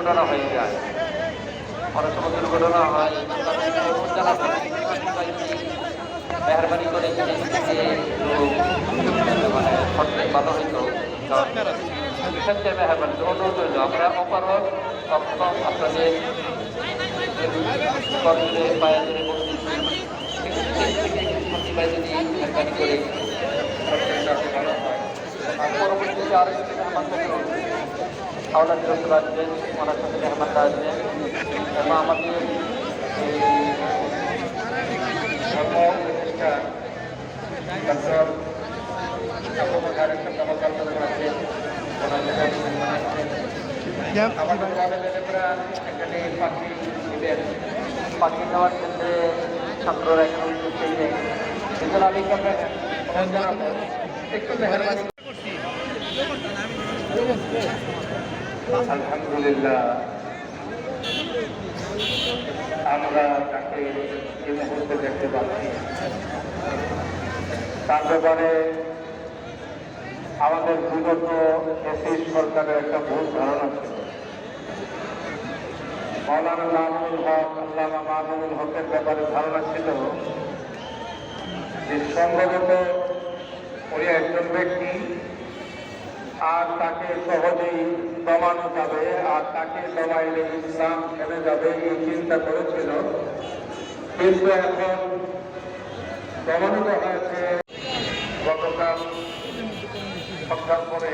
দুর্ঘটনা হয়ে যায়, অনেক সময় দুর্ঘটনা হয়। মেহরবানি করে মানে সবচেয়ে ভালো হইতো। সবচেয়ে মেহরবানি অনুরোধ হইল আমরা অপারক সক্ষম আপনাদের পায়ে ধরে বলতেছি যদি মেহরবানি করে ভালো হয়। পরবর্তীতে আরো কিছু আমাদের আওলাদ রসুল আসবেন, ওনার সাথে মেহমানরা আসবেন এবং আমাদের ধর্ম উপদেষ্টা ডক্টর আমাদের আবেদনেরা এখানে পাখি দিবেন। পাখি নেওয়ার ক্ষেত্রে ছাত্ররা এখানে উপস্থিত নেই, সেজন্য আমি একটু মেহরবানি। আলহামদুলিল্লাহ আমরা তাকে এই মুহূর্তে দেখতে পাচ্ছি। তার ব্যাপারে আমাদের বিগত দেশের সরকারের একটা ভুল ধারণা ছিল। মৌলানা মামুনুল হক, আল্লামা মামুনুল হকের ব্যাপারে ধারণা ছিল যে সম্ভবত উনি একজন ব্যক্তি, আর তাকে সহজেই দমানো যাবে, আর তাকে দমাইলে ইসলাম থেমে যাবে, এই চিন্তা করেছিল। কিন্তু এখন প্রমাণিত হয়েছে গতকাল সন্ধ্যার পরে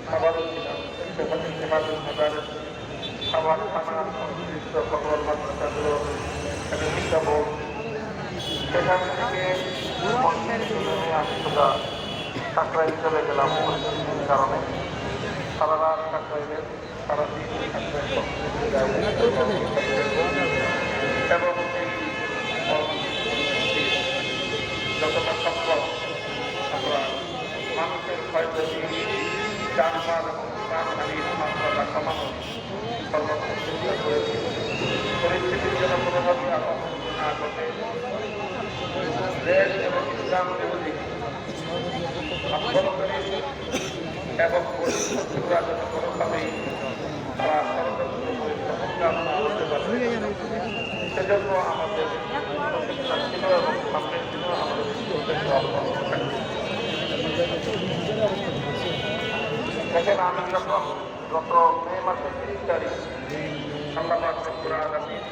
খাবারও ছিলাম সেখানে হেফাজত খাবার খাবার খানা সংশ্লিষ্ট খবর মাদ্রাসাগুলো যাব। সেখান থেকে কাকরাই চলে গেলাম কারণে সারা রাত কাকরাইলের সারাদিন এবং এই যতটা সম্ভব আমরা মানুষের ক্ষয়ক্ষতি, যানবাহন এবং প্রাণহানির মাত্রাটা কমানোর সর্বোচ্চ চেষ্টা করেছি। পরিস্থিতির জন্য কোনোভাবে অবনতি না ঘটে দেশ এবং ইসলাম বিরোধী আন্দোলনকারী এবং পরিস্থিতিরা যেন কোনোভাবেই তারা ষড়যন্ত্র করে সংগ্রাম না হতে পারে, সেজন্য আমাদের প্রচেষ্টা ছিল এবং সামনের দিনেও আমাদের প্রচেষ্টা অব্যাহত থাকবে। দেখেন, আমি যখন গত মে মাসের 30 তারিখ আল্লাহ পাক রব্বুল আলামিন